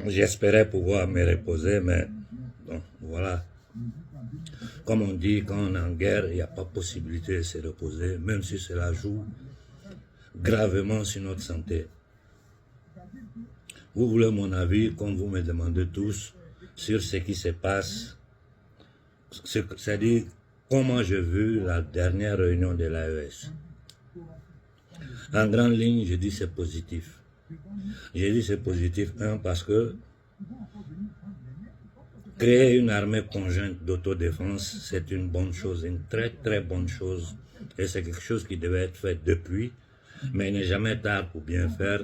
j'espérais pouvoir me reposer, mais bon, voilà. Comme on dit, quand on est en guerre, il n'y a pas possibilité de se reposer, même si cela joue gravement sur notre santé. Vous voulez mon avis, comme vous me demandez tous, sur ce qui se passe, c'est-à-dire comment j'ai vu la dernière réunion de l'AES. En grande ligne, je dis c'est positif. J'ai dit c'est positif, parce que créer une armée conjointe d'autodéfense, c'est une bonne chose, une très très bonne chose. Et c'est quelque chose qui devait être fait depuis, mais il n'est jamais tard pour bien faire.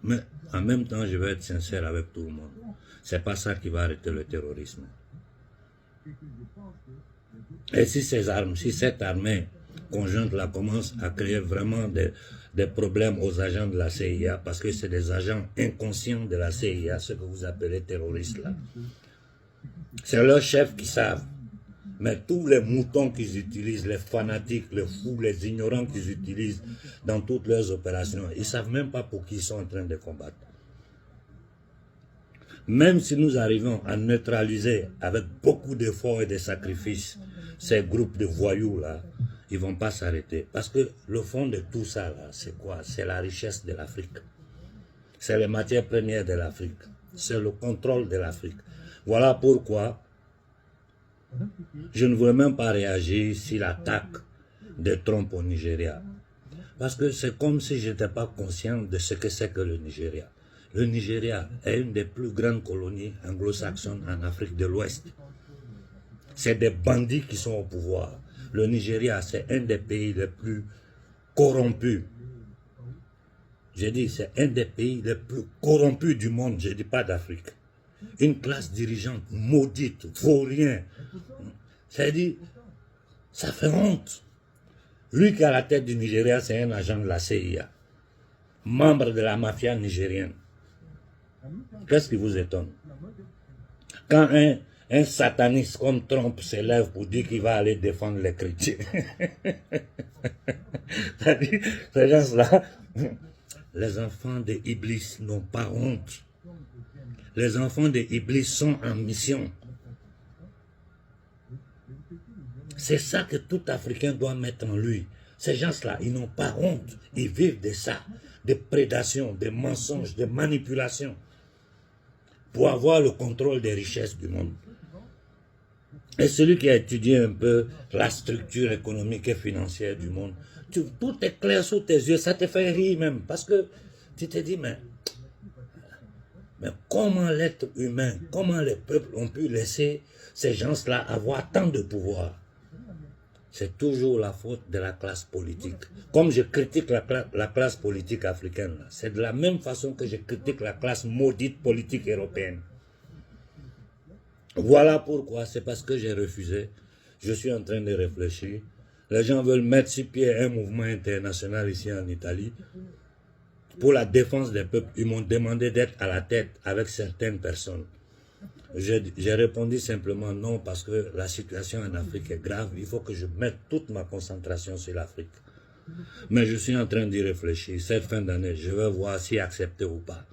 Mais en même temps, je vais être sincère avec tout le monde. C'est pas ça qui va arrêter le terrorisme. Et si cette armée conjointe-là commence à créer vraiment des problèmes aux agents de la CIA, parce que c'est des agents inconscients de la CIA, ce que vous appelez terroristes là. C'est leurs chefs qui savent. Mais tous les moutons qu'ils utilisent, les fanatiques, les fous, les ignorants qu'ils utilisent dans toutes leurs opérations, ils ne savent même pas pour qui ils sont en train de combattre. Même si nous arrivons à neutraliser avec beaucoup d'efforts et de sacrifices ces groupes de voyous-là, ils ne vont pas s'arrêter. Parce que le fond de tout ça, c'est quoi? C'est la richesse de l'Afrique. C'est les matières premières de l'Afrique. C'est le contrôle de l'Afrique. Voilà pourquoi je ne voulais même pas réagir sur l'attaque de Trump au Nigeria. Parce que c'est comme si je n'étais pas conscient de ce que c'est que le Nigeria. Le Nigeria est une des plus grandes colonies anglo-saxonnes en Afrique de l'Ouest. C'est des bandits qui sont au pouvoir. Le Nigeria, c'est un des pays les plus corrompus. J'ai dit, c'est un des pays les plus corrompus du monde, je ne dis pas d'Afrique. Une classe dirigeante maudite, vaurien. C'est-à-dire, ça fait honte. Lui qui est à la tête du Nigeria, c'est un agent de la CIA, membre de la mafia nigérienne. Qu'est-ce qui vous étonne? Quand un sataniste comme Trump s'élève pour dire qu'il va aller défendre les chrétiens, c'est-à-dire, ces gens-là, les enfants de Iblis n'ont pas honte. Les enfants de Iblis sont en mission. C'est ça que tout Africain doit mettre en lui. Ces gens-là, ils n'ont pas honte. Ils vivent de ça, de prédation, de mensonges, de manipulation, pour avoir le contrôle des richesses du monde. Et celui qui a étudié un peu la structure économique et financière du monde, tout est clair sous tes yeux, ça te fait rire même, parce que tu te dis, mais comment l'être humain, comment les peuples ont pu laisser ces gens-là avoir tant de pouvoir? C'est toujours la faute de la classe politique. Comme je critique la classe politique africaine, c'est de la même façon que je critique la classe maudite politique européenne. Voilà pourquoi, c'est parce que j'ai refusé. Je suis en train de réfléchir. Les gens veulent mettre sur pied un mouvement international ici en Italie pour la défense des peuples. Ils m'ont demandé d'être à la tête avec certaines personnes. J'ai répondu simplement non, parce que la situation en Afrique est grave. Il faut que je mette toute ma concentration sur l'Afrique. Mais je suis en train d'y réfléchir. Cette fin d'année, je vais voir si accepter ou pas.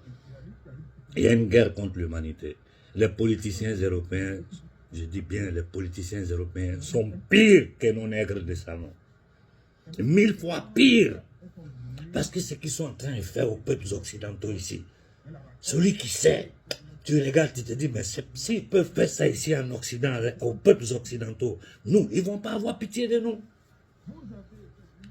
Il y a une guerre contre l'humanité. Les politiciens européens, je dis bien les politiciens européens, sont pires que nos nègres de salon. 1000 fois pires. Parce que ce qu'ils sont en train de faire aux peuples occidentaux ici, celui qui sait, tu regardes, tu te dis, mais s'ils peuvent faire ça ici en Occident, aux peuples occidentaux, nous, ils ne vont pas avoir pitié de nous.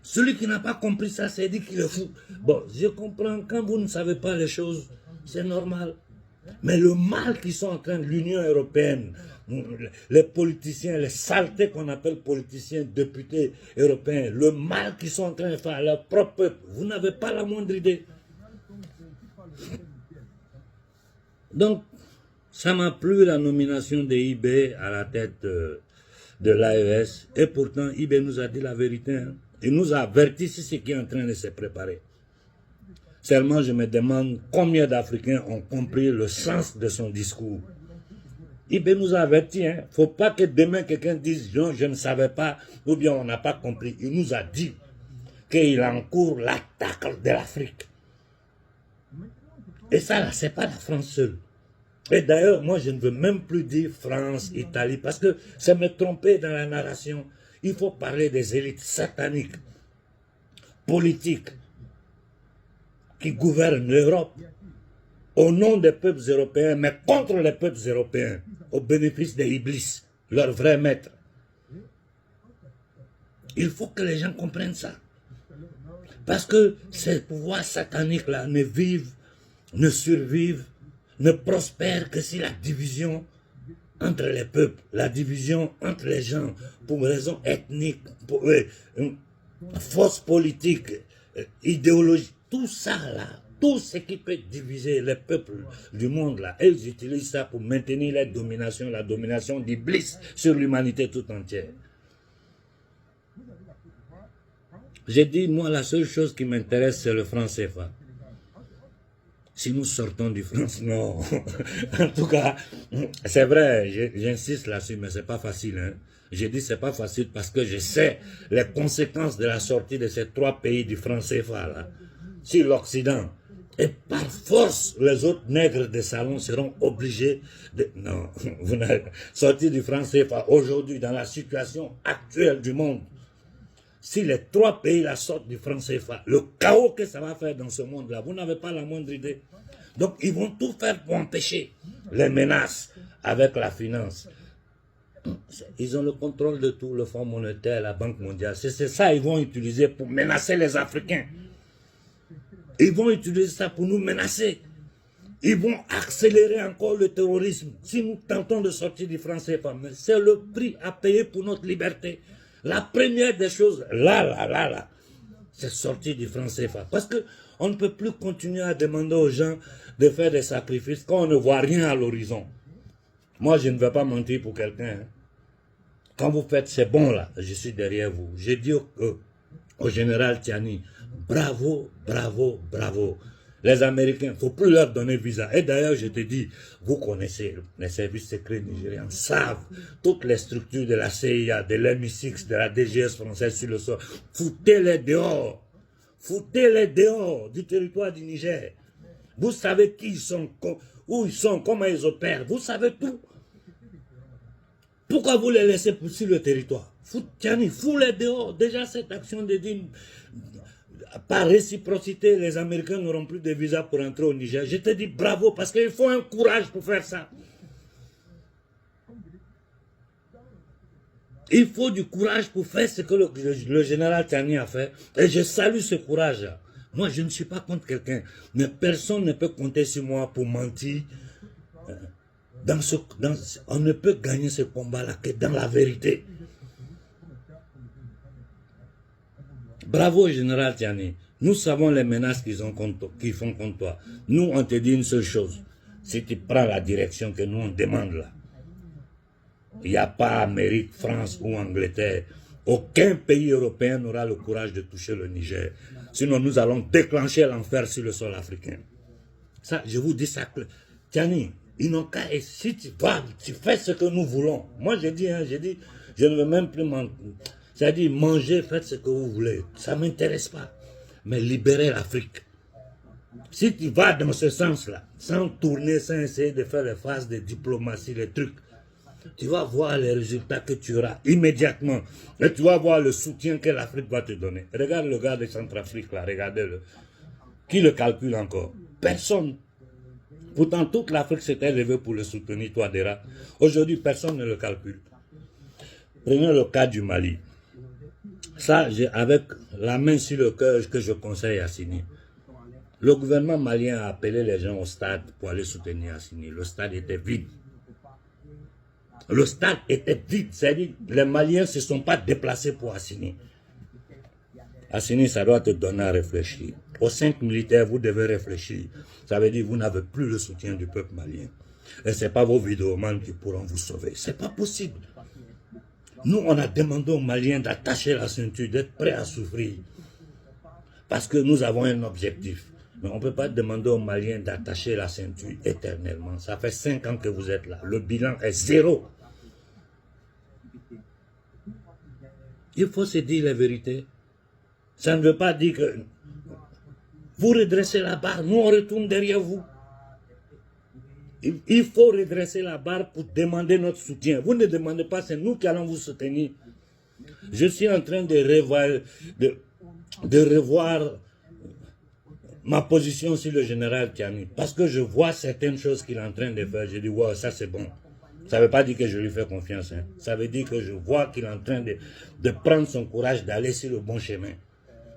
Celui qui n'a pas compris ça, c'est dit qu'il est fou. Bon, je comprends, quand vous ne savez pas les choses, c'est normal. Mais le mal qu'ils sont en train de l'Union européenne, les politiciens, les saletés qu'on appelle politiciens, députés européens, le mal qu'ils sont en train de faire à leur propre peuple, vous n'avez pas la moindre idée. Donc, ça m'a plu la nomination de IB à la tête de l'AES. Et pourtant, IB nous a dit la vérité. Hein. Il nous a averti sur ce qui est en train de se préparer. Seulement, je me demande combien d'Africains ont compris le sens de son discours. IB nous a averti. Il ne faut pas que demain quelqu'un dise non, je ne savais pas, ou bien on n'a pas compris. Il nous a dit qu'il encourt l'attaque de l'Afrique. Et ça, là, c'est pas la France seule. Et d'ailleurs, moi, je ne veux même plus dire France, Italie, parce que ça me trompait dans la narration. Il faut parler des élites sataniques, politiques, qui gouvernent l'Europe au nom des peuples européens, mais contre les peuples européens, au bénéfice des Iblis, leur vrai maître. Il faut que les gens comprennent ça. Parce que ces pouvoirs sataniques-là ne vivent, ne survivent, ne prospèrent que si la division entre les peuples, la division entre les gens, pour raisons ethniques, pour force politique, idéologie, tout ça là, tout ce qui peut diviser les peuples du monde là, ils utilisent ça pour maintenir la domination d'Iblis sur l'humanité tout entière. J'ai dit, moi, la seule chose qui m'intéresse, c'est le franc CFA. Si nous sortons du franc, non. En tout cas, c'est vrai, j'insiste là-dessus, mais c'est pas facile. Hein. J'ai dit c'est pas facile parce que je sais les conséquences de la sortie de ces trois pays du franc CFA là, sur l'Occident. Et par force, les autres nègres des salons seront obligés de... Non, vous n'avez sorti du franc CFA aujourd'hui dans la situation actuelle du monde. Si les trois pays la sortent du franc CFA, le chaos que ça va faire dans ce monde-là, vous n'avez pas la moindre idée. Donc, ils vont tout faire pour empêcher les menaces avec la finance. Ils ont le contrôle de tout, le Fonds monétaire, la Banque mondiale. C'est ça qu'ils vont utiliser pour menacer les Africains. Ils vont utiliser ça pour nous menacer. Ils vont accélérer encore le terrorisme si nous tentons de sortir du franc CFA. Mais c'est le prix à payer pour notre liberté. La première des choses, là, c'est sortir du franc CFA. Parce qu'on ne peut plus continuer à demander aux gens de faire des sacrifices quand on ne voit rien à l'horizon. Moi, je ne vais pas mentir pour quelqu'un. Hein. Quand vous faites ces bons là, je suis derrière vous. J'ai dit au général Tiani, bravo, bravo, bravo. Les Américains, il ne faut plus leur donner visa. Et d'ailleurs, je te dis, vous connaissez, les services secrets nigérians savent toutes les structures de la CIA, de l'MI6, de la DGS française sur le sol. Foutez-les dehors. Foutez-les dehors du territoire du Niger. Vous savez qui ils sont, où ils sont, comment ils opèrent. Vous savez tout. Pourquoi vous les laissez sur le territoire? Tiani, fous-les dehors. Déjà, cette action de dire... Par réciprocité, les Américains n'auront plus de visa pour entrer au Niger. Je te dis bravo, parce qu'il faut un courage pour faire ça. Il faut du courage pour faire ce que le général Tiani a fait. Et je salue ce courage. Moi, je ne suis pas contre quelqu'un. Mais personne ne peut compter sur moi pour mentir. On ne peut gagner ce combat-là que dans la vérité. Bravo, général Tiani. Nous savons les menaces qu'ils font contre toi. Nous, on te dit une seule chose. Si tu prends la direction que nous, on demande là, il n'y a pas Amérique, France ou Angleterre. Aucun pays européen n'aura le courage de toucher le Niger. Sinon, nous allons déclencher l'enfer sur le sol africain. Ça, je vous dis ça. Tiani, ils n'ont qu'à... Si tu vas, tu fais ce que nous voulons. Moi, j'ai dit, je ne veux même plus mentir. C'est-à-dire, mangez, faites ce que vous voulez. Ça ne m'intéresse pas. Mais libérez l'Afrique. Si tu vas dans ce sens-là, sans tourner, sans essayer de faire les phases de diplomatie, les trucs, tu vas voir les résultats que tu auras immédiatement. Et tu vas voir le soutien que l'Afrique va te donner. Regarde le gars de Centrafrique, là, regardez-le. Qui le calcule encore? Personne. Pourtant, toute l'Afrique s'était levée pour le soutenir, toi, Dera. Aujourd'hui, personne ne le calcule. Prenez le cas du Mali. Ça, avec la main sur le cœur que je conseille à Assini. Le gouvernement malien a appelé les gens au stade pour aller soutenir Assini. Le stade était vide. Le stade était vide. C'est-à-dire les Maliens ne se sont pas déplacés pour Assini. Assini, ça doit te donner à réfléchir. Aux 5 militaires, vous devez réfléchir. Ça veut dire que vous n'avez plus le soutien du peuple malien. Et ce n'est pas vos vidéomans qui pourront vous sauver. Ce n'est pas possible. Nous, on a demandé aux Maliens d'attacher la ceinture, d'être prêts à souffrir. Parce que nous avons un objectif. Mais on ne peut pas demander aux Maliens d'attacher la ceinture éternellement. Ça fait 5 ans que vous êtes là. Le bilan est 0. Il faut se dire la vérité. Ça ne veut pas dire que vous redressez la barre, nous on retourne derrière vous. Il faut redresser la barre pour demander notre soutien. Vous ne demandez pas, c'est nous qui allons vous soutenir. Je suis en train de revoir ma position sur le général Tchiani. Parce que je vois certaines choses qu'il est en train de faire. Je dis, wow, ça c'est bon. Ça ne veut pas dire que je lui fais confiance. Hein. Ça veut dire que je vois qu'il est en train de prendre son courage d'aller sur le bon chemin.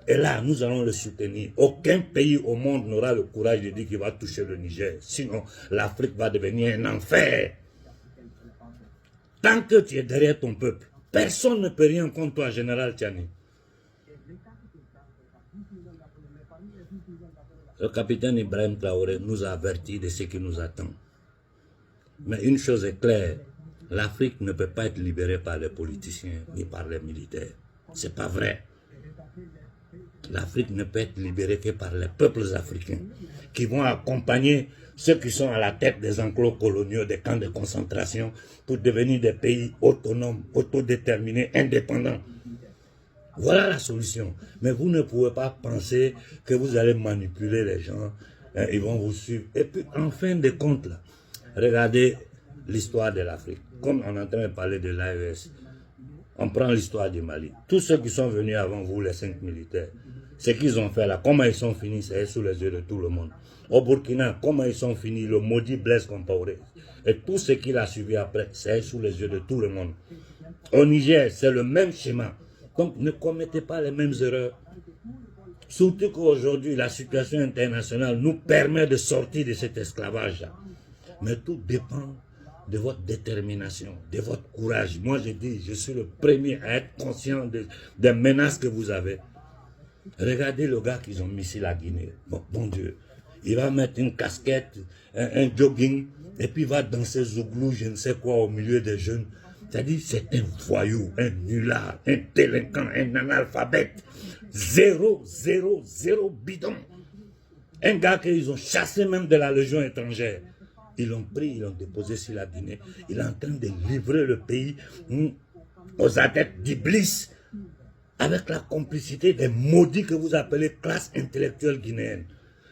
Et là, nous allons le soutenir. Aucun pays au monde n'aura le courage de dire qu'il va toucher le Niger. Sinon, l'Afrique va devenir un enfer. Tant que tu es derrière ton peuple, personne ne peut rien contre toi, général Tchiani. Le capitaine Ibrahim Traoré nous a avertis de ce qui nous attend. Mais une chose est claire, l'Afrique ne peut pas être libérée par les politiciens ni par les militaires. C'est pas vrai. L'Afrique ne peut être libérée que par les peuples africains qui vont accompagner ceux qui sont à la tête des enclos coloniaux, des camps de concentration, pour devenir des pays autonomes, autodéterminés, indépendants. Voilà la solution. Mais vous ne pouvez pas penser que vous allez manipuler les gens, hein, ils vont vous suivre. Et puis, en fin de compte, là, regardez l'histoire de l'Afrique. Comme on est en train de parler de l'AES, on prend l'histoire du Mali. Tous ceux qui sont venus avant vous, les 5 militaires, ce qu'ils ont fait là, comment ils sont finis, c'est sous les yeux de tout le monde. Au Burkina, comment ils sont finis, le maudit Blaise Compaoré. Et tout ce qu'il a suivi après, c'est sous les yeux de tout le monde. Au Niger, c'est le même schéma. Donc ne commettez pas les mêmes erreurs. Surtout qu'aujourd'hui, la situation internationale nous permet de sortir de cet esclavage-là. Mais tout dépend de votre détermination, de votre courage. Moi, je dis, je suis le premier à être conscient des menaces que vous avez. Regardez le gars qu'ils ont mis sur la Guinée. Bon Dieu. Il va mettre une casquette, un jogging, et puis il va danser zouglou, je ne sais quoi, au milieu des jeunes. C'est-à-dire, c'est un voyou, un nulard, un délinquant, un analphabète. Zéro bidon. Un gars qu'ils ont chassé même de la Légion étrangère. Ils l'ont pris, ils l'ont déposé sur la Guinée. Il est en train de livrer le pays aux adeptes d'Iblis, avec la complicité des maudits que vous appelez classe intellectuelle guinéenne.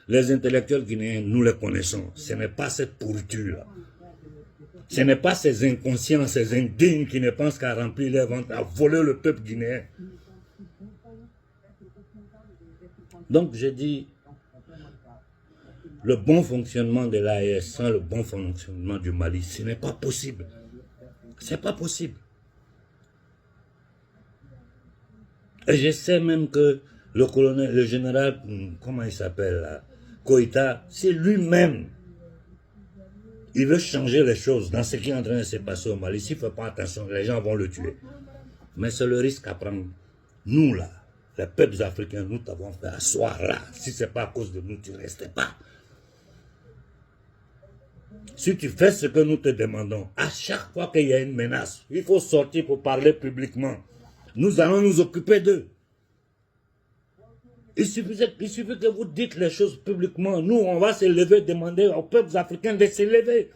Les intellectuels guinéens, nous les connaissons. Ce n'est pas cette pourriture-là. Ce n'est pas ces inconscients, ces indignes qui ne pensent qu'à remplir leur ventre, à voler le peuple guinéen. Donc je dis, le bon fonctionnement de l'AES sans le bon fonctionnement du Mali, ce n'est pas possible. Ce n'est pas possible. Et je sais même que le colonel, le général, comment il s'appelle là, Koïta, c'est lui-même. Il veut changer les choses dans ce qui est en train de se passer au Mali. S'il ne fait pas attention, les gens vont le tuer. Mais c'est le risque à prendre. Nous là, les peuples africains, nous t'avons fait asseoir là. Si ce n'est pas à cause de nous, tu ne restes pas. Si tu fais ce que nous te demandons, à chaque fois qu'il y a une menace, il faut sortir pour parler publiquement. Nous allons nous occuper d'eux. Il suffit que vous dites les choses publiquement. Nous, on va se lever, demander aux peuples africains de se lever.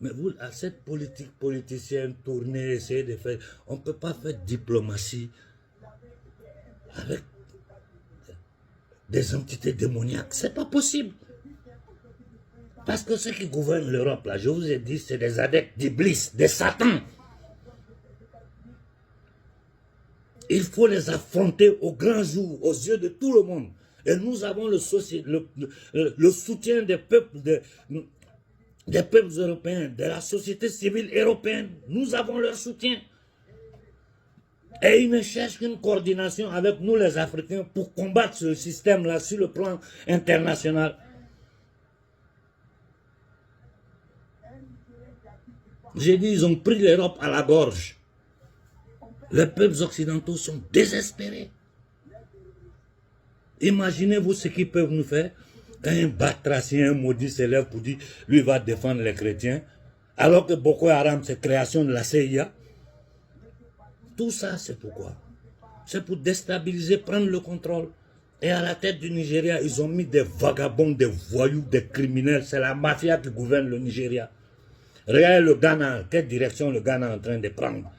Mais vous, à cette politique politicienne tournée, essayez de faire... On ne peut pas faire diplomatie avec des entités démoniaques. Ce n'est pas possible. Parce que ceux qui gouvernent l'Europe, là, je vous ai dit, c'est des adeptes d'Iblis, des satans. Il faut les affronter au grand jour, aux yeux de tout le monde. Et nous avons le soutien des peuples, des peuples européens, de la société civile européenne. Nous avons leur soutien. Et ils ne cherchent qu'une coordination avec nous les Africains pour combattre ce système-là sur le plan international. J'ai dit, ils ont pris l'Europe à la gorge. Les peuples occidentaux sont désespérés. Imaginez-vous ce qu'ils peuvent nous faire quand un batracien, un maudit s'élève pour dire lui va défendre les chrétiens, alors que Boko Haram, c'est création de la CIA. Tout ça, c'est pourquoi? C'est pour déstabiliser, prendre le contrôle. Et à la tête du Nigeria, ils ont mis des vagabonds, des voyous, des criminels. C'est la mafia qui gouverne le Nigeria. Regardez le Ghana, quelle direction le Ghana est en train de prendre.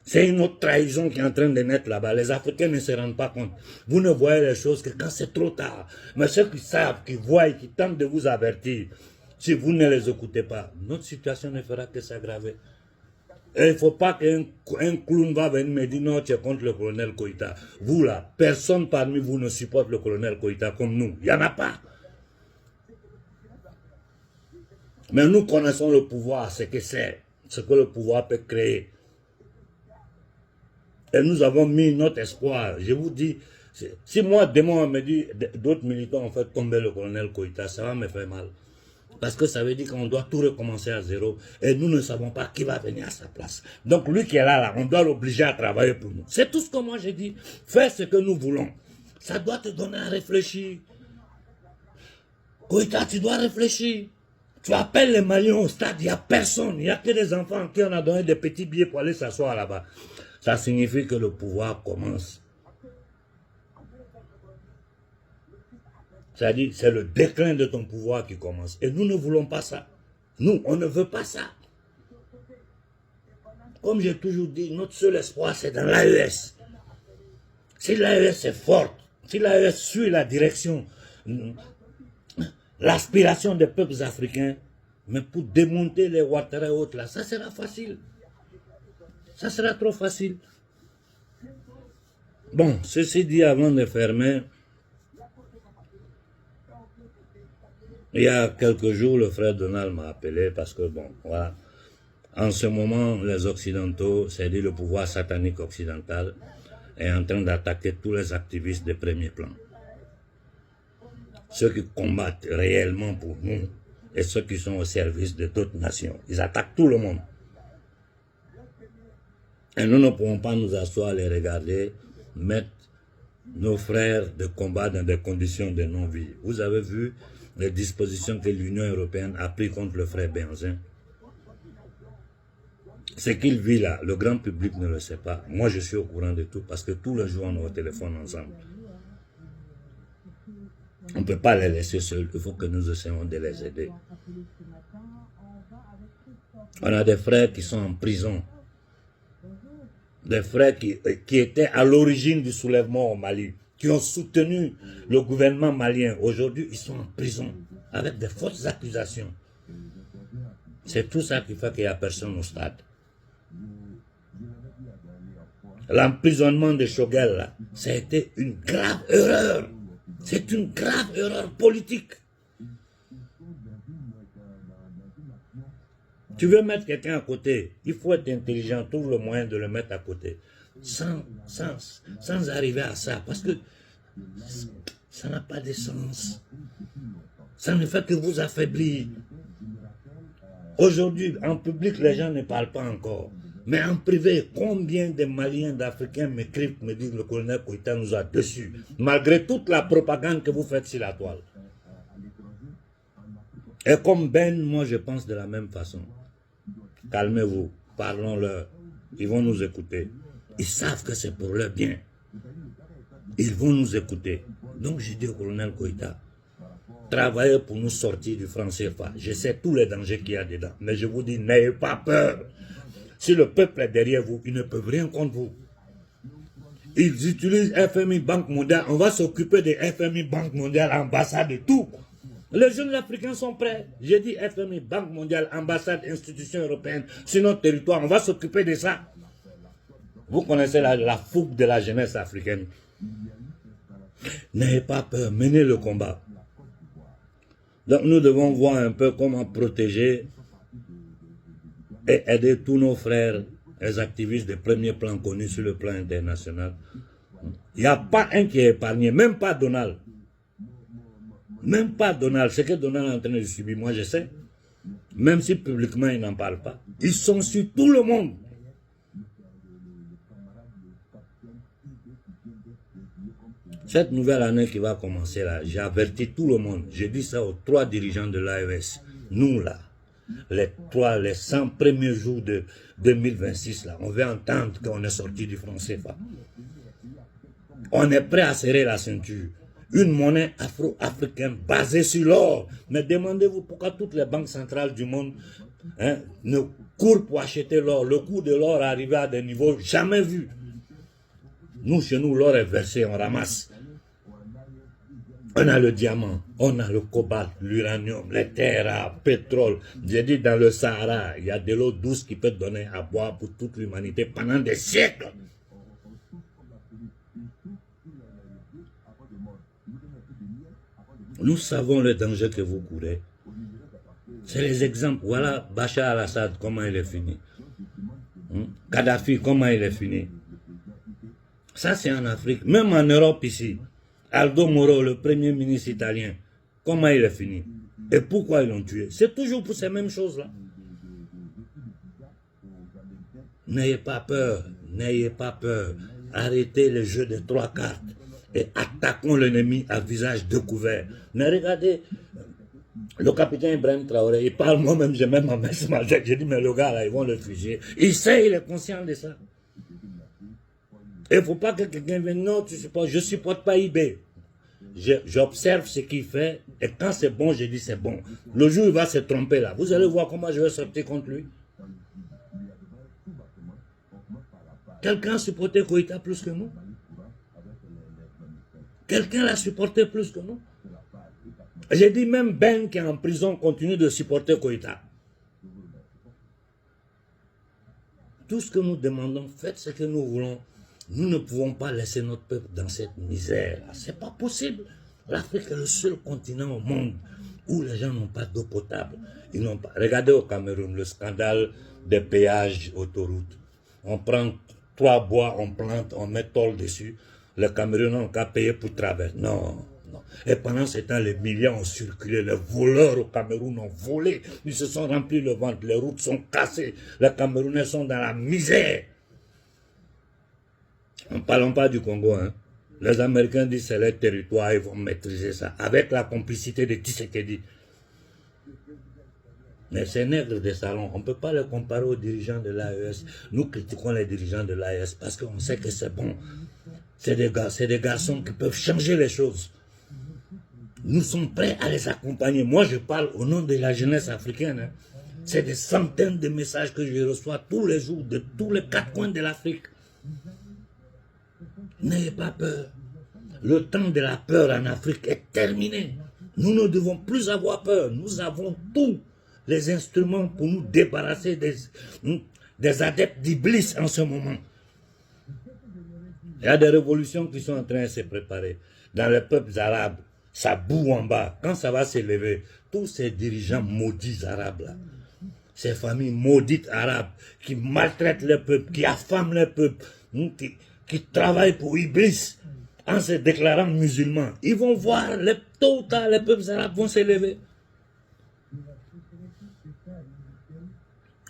C'est une autre trahison qui est en train de naître là-bas. Les Africains ne se rendent pas compte. Vous ne voyez les choses que quand c'est trop tard. Mais ceux qui savent, qui voient, qui tentent de vous avertir, si vous ne les écoutez pas, notre situation ne fera que s'aggraver. Et il ne faut pas qu'un clown va venir me dire non, tu es contre le colonel Koïta. Vous là, personne parmi vous ne supporte le colonel Koïta comme nous. Il n'y en a pas. Mais nous connaissons le pouvoir, ce que c'est, ce que le pouvoir peut créer. Et nous avons mis notre espoir. Je vous dis, si moi demain on me dit d'autres militants ont fait tomber le colonel Koïta, ça va me faire mal. Parce que ça veut dire qu'on doit tout recommencer à zéro. Et nous ne savons pas qui va venir à sa place. Donc lui qui est là, on doit l'obliger à travailler pour nous. C'est tout ce que moi j'ai dit. Fais ce que nous voulons. Ça doit te donner à réfléchir. Koïta, tu dois réfléchir. Tu appelles les Maliens au stade, il n'y a personne. Il n'y a que des enfants qui on a donné des petits billets pour aller s'asseoir là-bas. Ça signifie que le pouvoir commence. C'est-à-dire, c'est le déclin de ton pouvoir qui commence. Et nous ne voulons pas ça. Nous, on ne veut pas ça. Comme j'ai toujours dit, notre seul espoir, c'est dans l'AES. Si l'AES est forte, si l'AES suit la direction, l'aspiration des peuples africains, mais pour démonter les Ouattara et autres là, ça sera facile. Ça sera trop facile. Bon, ceci dit, avant de fermer, il y a quelques jours, le frère Donald m'a appelé parce que, bon, voilà, en ce moment, les Occidentaux, c'est-à-dire le pouvoir satanique occidental, est en train d'attaquer tous les activistes de premier plan. Ceux qui combattent réellement pour nous et ceux qui sont au service de d'autres nations. Ils attaquent tout le monde. Et nous ne pouvons pas nous asseoir, les regarder, mettre nos frères de combat dans des conditions de non-vie. Vous avez vu les dispositions que l'Union européenne a prises contre le frère Benzin. Ce qu'il vit là, le grand public ne le sait pas. Moi, je suis au courant de tout parce que tous les jours, on est au téléphone ensemble. On ne peut pas les laisser seuls. Il faut que nous essayons de les aider. On a des frères qui sont en prison. Des frères qui étaient à l'origine du soulèvement au Mali, qui ont soutenu le gouvernement malien. Aujourd'hui, ils sont en prison avec des fausses accusations. C'est tout ça qui fait qu'il n'y a personne au stade. L'emprisonnement de Choguel, là, ça a été une grave erreur. C'est une grave erreur politique. Tu veux mettre quelqu'un à côté, il faut être intelligent, trouve le moyen de le mettre à côté. Sans arriver à ça, parce que ça n'a pas de sens. Ça ne fait que vous affaiblir. Aujourd'hui, en public, les gens ne parlent pas encore. Mais en privé, combien de Maliens, d'Africains m'écrivent, me disent le colonel Koïta nous a déçus, malgré toute la propagande que vous faites sur la toile. Et comme Ben, moi je pense de la même façon. Calmez-vous, parlons-leur, ils vont nous écouter. Ils savent que c'est pour leur bien. Ils vont nous écouter. Donc j'ai dit au colonel Koïta, travaillez pour nous sortir du franc CFA. Je sais tous les dangers qu'il y a dedans, mais je vous dis, n'ayez pas peur. Si le peuple est derrière vous, ils ne peuvent rien contre vous. Ils utilisent FMI, Banque mondiale. On va s'occuper de FMI, Banque mondiale, ambassade et tout. Les jeunes africains sont prêts. J'ai dit FMI, Banque mondiale, ambassade, institution européenne sur notre territoire. On va s'occuper de ça. Vous connaissez la fougue de la jeunesse africaine. N'ayez pas peur, menez le combat. Donc nous devons voir un peu comment protéger et aider tous nos frères, les activistes de premier plan connus sur le plan international. Il n'y a pas un qui est épargné, même pas Donald. Même pas Donald. Ce que Donald est en train de subir, moi je sais. Même si publiquement il n'en parle pas. Ils sont sur tout le monde. Cette nouvelle année qui va commencer là, j'ai averti tout le monde. J'ai dit ça aux 3 dirigeants de l'AES. Nous là, les 100 premiers jours de 2026 là, on va entendre qu'on est sorti du franc CFA. On est prêt à serrer la ceinture. Une monnaie afro-africaine basée sur l'or. Mais demandez-vous pourquoi toutes les banques centrales du monde ne courent pour acheter l'or. Le coût de l'or est arrivé à des niveaux jamais vus. Nous, chez nous, l'or est versé, on ramasse. On a le diamant, on a le cobalt, l'uranium, les terres rares, le pétrole. J'ai dit dans le Sahara, il y a de l'eau douce qui peut donner à boire pour toute l'humanité pendant des siècles. Nous savons le danger que vous courez. C'est les exemples. Voilà Bachar al-Assad, comment il est fini. Kadhafi, comment il est fini. Ça, c'est en Afrique. Même en Europe ici. Aldo Moro, le premier ministre italien, comment il est fini. Et pourquoi ils l'ont tué. C'est toujours pour ces mêmes choses-là. N'ayez pas peur. N'ayez pas peur. Arrêtez le jeu des 3 cartes. Et attaquons l'ennemi à visage découvert. Mais regardez, le capitaine Ibrahim Traoré, il parle, moi-même, j'ai même ma main sur ma tête. J'ai dit, mais le gars là, ils vont le fusiller. Il sait, il est conscient de ça. Il ne faut pas que quelqu'un vienne, non, je ne supporte pas IB. J'observe ce qu'il fait, et quand c'est bon, je dis c'est bon. Le jour où il va se tromper là, vous allez voir comment je vais sortir contre lui. Quelqu'un a supporté Koïta plus que nous? Quelqu'un l'a supporté plus que nous? J'ai dit même Ben qui est en prison continue de supporter Koïta. Tout ce que nous demandons, faites ce que nous voulons. Nous ne pouvons pas laisser notre peuple dans cette misère. Ce n'est pas possible. L'Afrique est le seul continent au monde où les gens n'ont pas d'eau potable. Ils n'ont pas. Regardez au Cameroun, le scandale des péages autoroutes. On prend 3 bois, on plante, on met tôle dessus. Les Camerounais n'ont qu'à payer pour traverser. Non, non. Et pendant ce temps, les millions ont circulé. Les voleurs au Cameroun ont volé. Ils se sont remplis le ventre. Les routes sont cassées. Les Camerounais sont dans la misère. Ne parlons pas du Congo. Hein. Les Américains disent que c'est leur territoire, ils vont maîtriser ça. Avec la complicité de Tshisekedi. Mais ces nègres des salons, on ne peut pas les comparer aux dirigeants de l'AES. Nous critiquons les dirigeants de l'AES parce qu'on sait que c'est bon. C'est des garçons qui peuvent changer les choses. Nous sommes prêts à les accompagner. Moi, je parle au nom de la jeunesse africaine. Hein. C'est des centaines de messages que je reçois tous les jours de tous les 4 coins de l'Afrique. N'ayez pas peur. Le temps de la peur en Afrique est terminé. Nous ne devons plus avoir peur. Nous avons tous les instruments pour nous débarrasser des adeptes d'Iblis en ce moment. Il y a des révolutions qui sont en train de se préparer. Dans les peuples arabes, ça boue en bas. Quand ça va s'élever, tous ces dirigeants maudits arabes là, ces familles maudites arabes qui maltraitent les peuples, qui affament les peuples, qui travaillent pour Iblis en se déclarant musulmans, ils vont voir, tôt ou tard, les peuples arabes vont s'élever.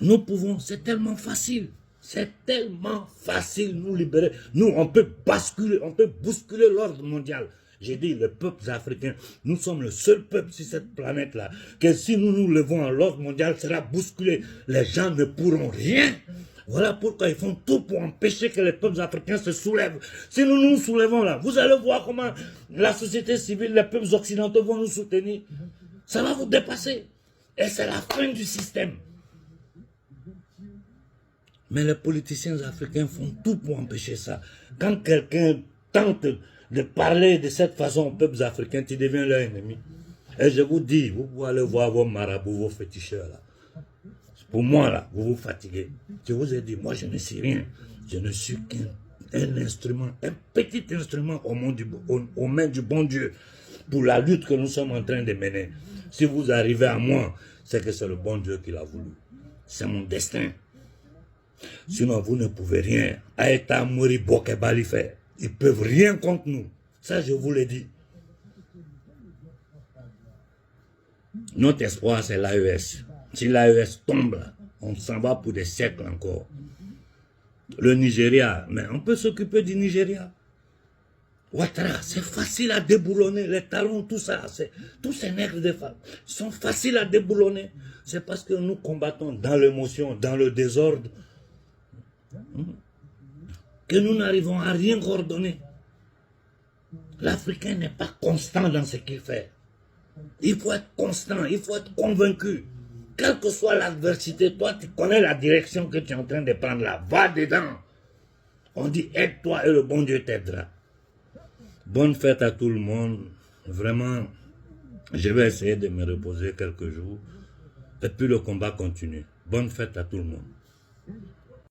Nous pouvons, c'est tellement facile. C'est tellement facile de nous libérer. Nous, on peut basculer, on peut bousculer l'ordre mondial. J'ai dit, les peuples africains, nous sommes le seul peuple sur cette planète-là, que si nous nous levons à l'ordre mondial, sera bousculé. Les gens ne pourront rien. Voilà pourquoi ils font tout pour empêcher que les peuples africains se soulèvent. Si nous nous soulevons là, vous allez voir comment la société civile, les peuples occidentaux vont nous soutenir. Ça va vous dépasser. Et c'est la fin du système. Mais les politiciens africains font tout pour empêcher ça. Quand quelqu'un tente de parler de cette façon aux peuples africains, tu deviens leur ennemi. Et je vous dis, vous pouvez aller voir vos marabouts, vos féticheurs là. Pour moi là, vous vous fatiguez. Je vous ai dit, moi je ne sais rien. Je ne suis qu'un instrument, un petit instrument aux mains du bon Dieu pour la lutte que nous sommes en train de mener. Si vous arrivez à moi, c'est que c'est le bon Dieu qui l'a voulu. C'est mon destin. Sinon, vous ne pouvez rien. Aïta Mori Bokebali fait. Ils ne peuvent rien contre nous. Ça, je vous l'ai dit. Notre espoir, c'est l'AES. Si l'AES tombe, là, on s'en va pour des siècles encore. Le Nigeria, mais on peut s'occuper du Nigeria. Ouattara, c'est facile à déboulonner. Les talons, tout ça, tous ces nègres de femmes sont faciles à déboulonner. C'est parce que nous combattons dans l'émotion, dans le désordre, que nous n'arrivons à rien coordonner. L'Africain n'est pas constant dans ce qu'il fait. Il faut être constant, il faut être convaincu. Quelle que soit l'adversité, toi tu connais la direction que tu es en train de prendre là. Va dedans. On dit aide-toi et le bon Dieu t'aidera. Bonne fête à tout le monde. Vraiment, je vais essayer de me reposer quelques jours. Et puis le combat continue. Bonne fête à tout le monde.